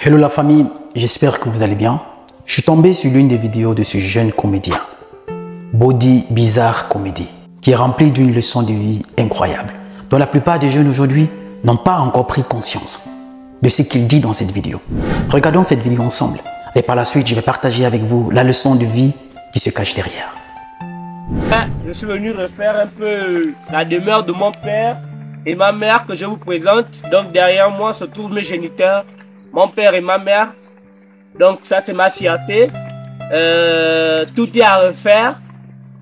Hello la famille, j'espère que vous allez bien. Je suis tombé sur l'une des vidéos de ce jeune comédien, Body Bizarre Comedy, qui est rempli d'une leçon de vie incroyable, dont la plupart des jeunes aujourd'hui n'ont pas encore pris conscience de ce qu'il dit dans cette vidéo. Regardons cette vidéo ensemble et par la suite, je vais partager avec vous la leçon de vie qui se cache derrière. Je suis venu refaire un peu la demeure de mon père et ma mère que je vous présente. Donc derrière moi se trouvent mes géniteurs, mon père et ma mère. Donc ça c'est ma fierté. Tout est à refaire.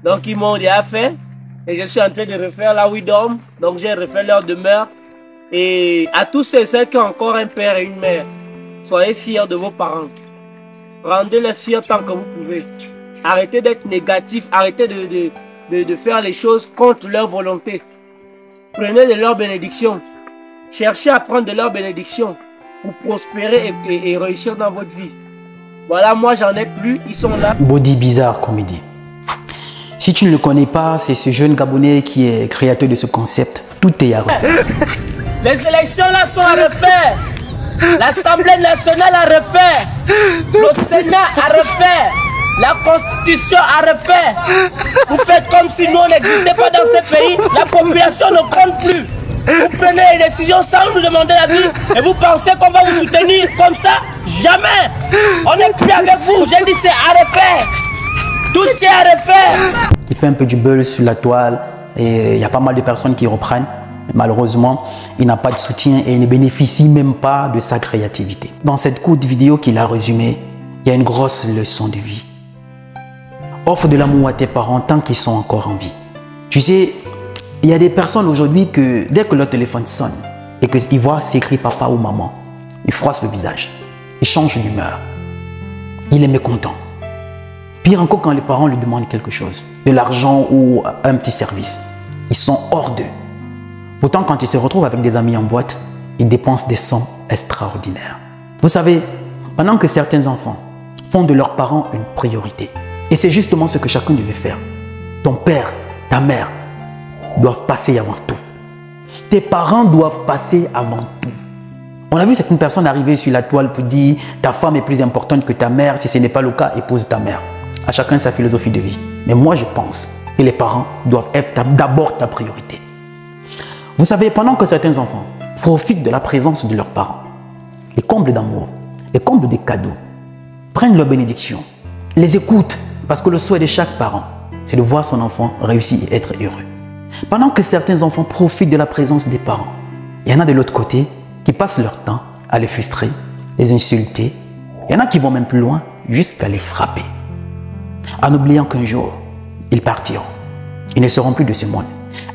Donc ils m'ont déjà fait. Et je suis en train de refaire là où ils dorment. Donc j'ai refait leur demeure. Et à tous ceux et celles qui ont encore un père et une mère, soyez fiers de vos parents. Rendez-les fiers tant que vous pouvez. Arrêtez d'être négatif. Arrêtez de faire les choses contre leur volonté. Prenez de leur bénédiction. Cherchez à prendre de leur bénédiction pour prospérer et réussir dans votre vie. Voilà, moi j'en ai plus, ils sont là. Body Bizarre Comedy. Si tu ne le connais pas, c'est ce jeune Gabonais qui est créateur de ce concept. Tout est à refaire. Les élections là sont à refaire. L'Assemblée nationale à refaire. Le Sénat à refaire. La Constitution à refaire. Vous faites comme si nous on n'existait pas dans ce pays. La population ne compte plus. Vous prenez les décisions sans nous demander l'avis et vous pensez qu'on va vous soutenir comme ça? Jamais! On n'est plus avec vous. J'ai dit c'est à refaire. Tout est à refaire. Qui fait un peu du buzz sur la toile et il y a pas mal de personnes qui reprennent. Malheureusement, il n'a pas de soutien et il ne bénéficie même pas de sa créativité. Dans cette courte vidéo qu'il a résumée, il y a une grosse leçon de vie. Offre de l'amour à tes parents tant qu'ils sont encore en vie. Tu sais, il y a des personnes aujourd'hui que dès que leur téléphone sonne et qu'ils voient s'écrire papa ou maman, ils froissent le visage, ils changent d'humeur, il est mécontent. Pire encore quand les parents lui demandent quelque chose, de l'argent ou un petit service, ils sont hors d'eux. Pourtant quand ils se retrouvent avec des amis en boîte, ils dépensent des sommes extraordinaires. Vous savez, pendant que certains enfants font de leurs parents une priorité, et c'est justement ce que chacun devait faire, ton père, ta mère, doivent passer avant tout. Tes parents doivent passer avant tout. On a vu certaines personnes arriver sur la toile pour dire ta femme est plus importante que ta mère. Si ce n'est pas le cas, épouse ta mère. À chacun sa philosophie de vie. Mais moi, je pense que les parents doivent être d'abord ta priorité. Vous savez, pendant que certains enfants profitent de la présence de leurs parents, les combles d'amour, les combles des cadeaux, prennent leur bénédiction, les écoutent, parce que le souhait de chaque parent, c'est de voir son enfant réussir et être heureux. Pendant que certains enfants profitent de la présence des parents, il y en a de l'autre côté qui passent leur temps à les frustrer, les insulter. Il y en a qui vont même plus loin jusqu'à les frapper. En oubliant qu'un jour, ils partiront. Ils ne seront plus de ce monde.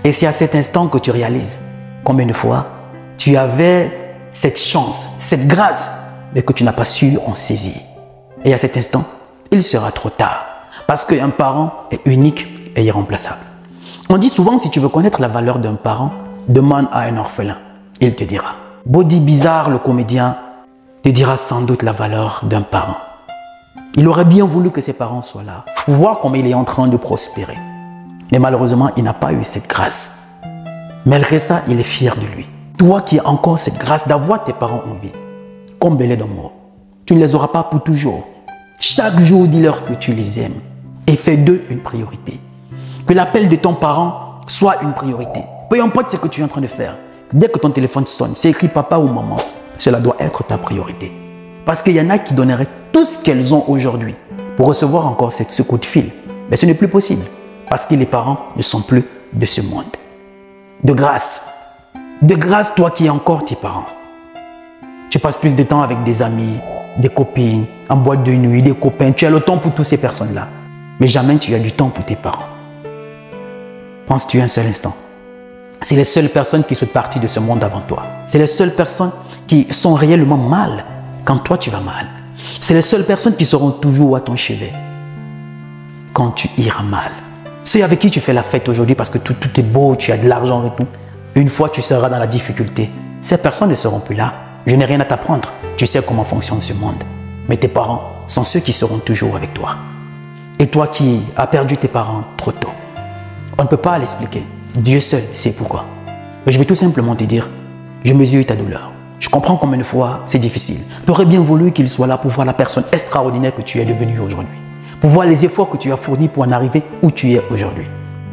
Et c'est à cet instant que tu réalises combien de fois tu avais cette chance, cette grâce, mais que tu n'as pas su en saisir. Et à cet instant, il sera trop tard. Parce qu'un parent est unique et irremplaçable. On dit souvent, si tu veux connaître la valeur d'un parent, demande à un orphelin. Il te dira. Body Bizarre, le comédien, te dira sans doute la valeur d'un parent. Il aurait bien voulu que ses parents soient là, pour voir comment il est en train de prospérer. Mais malheureusement, il n'a pas eu cette grâce. Malgré ça, il est fier de lui. Toi qui as encore cette grâce d'avoir tes parents en vie, comble-les d'amour. Tu ne les auras pas pour toujours. Chaque jour, dis-leur que tu les aimes et fais d'eux une priorité. Que l'appel de ton parent soit une priorité. Peu importe ce que tu es en train de faire. Dès que ton téléphone sonne, c'est écrit papa ou maman, cela doit être ta priorité. Parce qu'il y en a qui donneraient tout ce qu'elles ont aujourd'hui pour recevoir encore ce coup de fil. Mais ce n'est plus possible. Parce que les parents ne sont plus de ce monde. De grâce, toi qui es encore tes parents. Tu passes plus de temps avec des amis, des copines, en boîte de nuit, des copains. Tu as le temps pour toutes ces personnes-là. Mais jamais tu as du temps pour tes parents. Penses-tu un seul instant? C'est les seules personnes qui sont parties de ce monde avant toi. C'est les seules personnes qui sont réellement mal quand toi tu vas mal. C'est les seules personnes qui seront toujours à ton chevet quand tu iras mal. Ceux avec qui tu fais la fête aujourd'hui parce que tout est beau, tu as de l'argent et tout. Une fois tu seras dans la difficulté, ces personnes ne seront plus là. Je n'ai rien à t'apprendre. Tu sais comment fonctionne ce monde. Mais tes parents sont ceux qui seront toujours avec toi. Et toi qui as perdu tes parents trop tôt, on ne peut pas l'expliquer. Dieu seul sait pourquoi. Mais je vais tout simplement te dire, je mesure ta douleur. Je comprends combien de fois c'est difficile. Tu aurais bien voulu qu'il soit là pour voir la personne extraordinaire que tu es devenue aujourd'hui. Pour voir les efforts que tu as fournis pour en arriver où tu es aujourd'hui.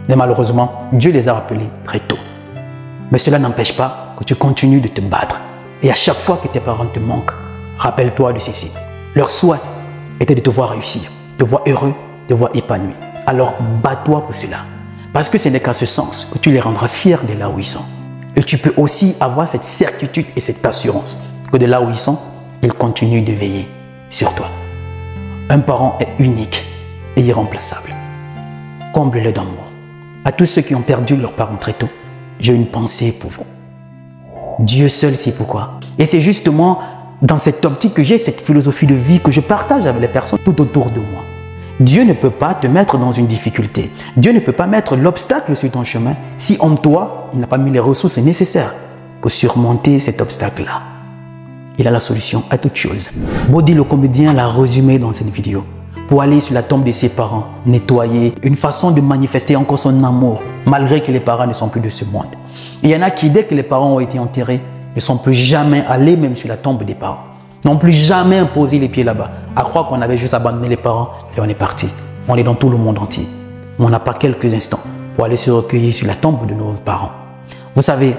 Mais malheureusement, Dieu les a rappelés très tôt. Mais cela n'empêche pas que tu continues de te battre. Et à chaque fois que tes parents te manquent, rappelle-toi de ceci. Leur souhait était de te voir réussir, de te voir heureux, de te voir épanoui. Alors bats-toi pour cela. Parce que ce n'est qu'à ce sens que tu les rendras fiers de là où ils sont. Et tu peux aussi avoir cette certitude et cette assurance que de là où ils sont, ils continuent de veiller sur toi. Un parent est unique et irremplaçable. Comble-le d'amour. À tous ceux qui ont perdu leurs parents très tôt, j'ai une pensée pour vous. Dieu seul sait pourquoi. Et c'est justement dans cette optique que j'ai cette philosophie de vie que je partage avec les personnes tout autour de moi. Dieu ne peut pas te mettre dans une difficulté. Dieu ne peut pas mettre l'obstacle sur ton chemin si en toi, il n'a pas mis les ressources nécessaires pour surmonter cet obstacle-là. Il a la solution à toute chose. Body le comédien l'a résumé dans cette vidéo. Pour aller sur la tombe de ses parents, nettoyer, une façon de manifester encore son amour, malgré que les parents ne sont plus de ce monde. Il y en a qui, dès que les parents ont été enterrés, ne sont plus jamais allés même sur la tombe des parents. N'ont plus jamais posé les pieds là-bas. À croire qu'on avait juste abandonné les parents et on est parti. On est dans tout le monde entier. On n'a pas quelques instants pour aller se recueillir sur la tombe de nos parents. Vous savez,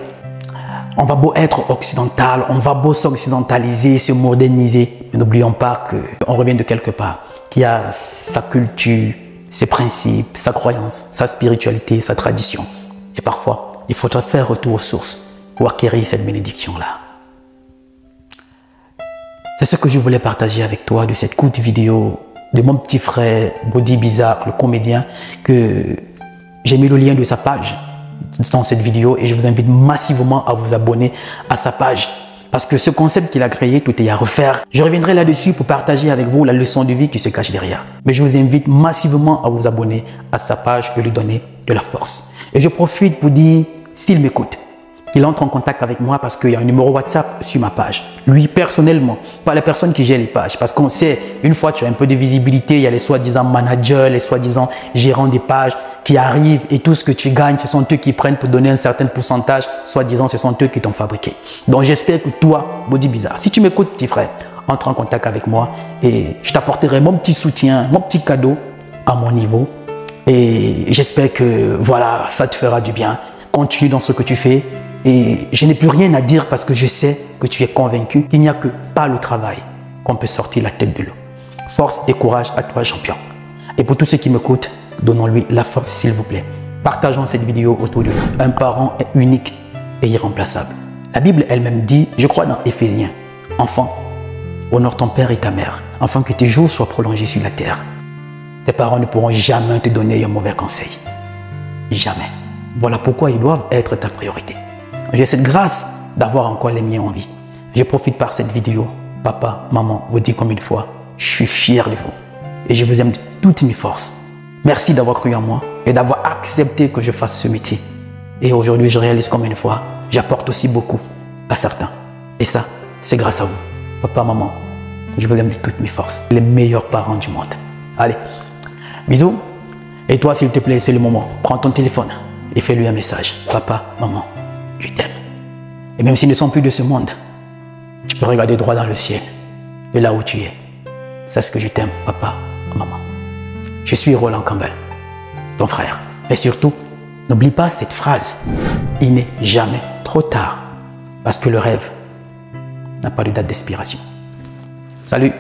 on va beau être occidental, on va beau s'occidentaliser, se moderniser, mais n'oublions pas qu'on revient de quelque part, qui a sa culture, ses principes, sa croyance, sa spiritualité, sa tradition. Et parfois, il faudra faire retour aux sources pour acquérir cette bénédiction-là. C'est ce que je voulais partager avec toi de cette courte vidéo de mon petit frère Body Bizarre, le comédien, que j'ai mis le lien de sa page dans cette vidéo et je vous invite massivement à vous abonner à sa page. Parce que ce concept qu'il a créé, tout est à refaire. Je reviendrai là-dessus pour partager avec vous la leçon de vie qui se cache derrière. Mais je vous invite massivement à vous abonner à sa page et lui donner de la force. Et je profite pour dire, s'il m'écoute, qu'il entre en contact avec moi parce qu'il y a un numéro WhatsApp sur ma page. Lui, personnellement, pas les personnes qui gèrent les pages. Parce qu'on sait, une fois tu as un peu de visibilité, il y a les soi-disant managers, les soi-disant gérants des pages qui arrivent et tout ce que tu gagnes, ce sont eux qui prennent pour donner un certain pourcentage, soi-disant, ce sont eux qui t'ont fabriqué. Donc j'espère que toi, Body Bizarre, si tu m'écoutes, petit frère, entre en contact avec moi et je t'apporterai mon petit soutien, mon petit cadeau à mon niveau. Et j'espère que voilà, ça te fera du bien. Continue dans ce que tu fais. Et je n'ai plus rien à dire parce que je sais que tu es convaincu qu'il n'y a que par le travail qu'on peut sortir la tête de l'eau. Force et courage à toi, champion. Et pour tous ceux qui m'écoutent, donnons-lui la force, s'il vous plaît. Partageons cette vidéo autour de nous. Un parent est unique et irremplaçable. La Bible elle-même dit, je crois dans Éphésiens, « Enfant, honore ton père et ta mère, afin que tes jours soient prolongés sur la terre. Tes parents ne pourront jamais te donner un mauvais conseil. Jamais. Voilà pourquoi ils doivent être ta priorité. » J'ai cette grâce d'avoir encore les miens en vie. Je profite par cette vidéo. Papa, maman, vous dites comme une fois, je suis fier de vous. Et je vous aime de toutes mes forces. Merci d'avoir cru en moi et d'avoir accepté que je fasse ce métier. Et aujourd'hui, je réalise comme une fois, j'apporte aussi beaucoup à certains. Et ça, c'est grâce à vous. Papa, maman, je vous aime de toutes mes forces. Les meilleurs parents du monde. Allez, bisous. Et toi, s'il te plaît, c'est le moment. Prends ton téléphone et fais-lui un message. Papa, maman, je t'aime. Et même s'ils ne sont plus de ce monde, tu peux regarder droit dans le ciel, de là où tu es. C'est ce que je t'aime, papa, maman. Je suis Roland Campbell, ton frère. Et surtout, n'oublie pas cette phrase. Il n'est jamais trop tard. Parce que le rêve n'a pas de date d'expiration. Salut!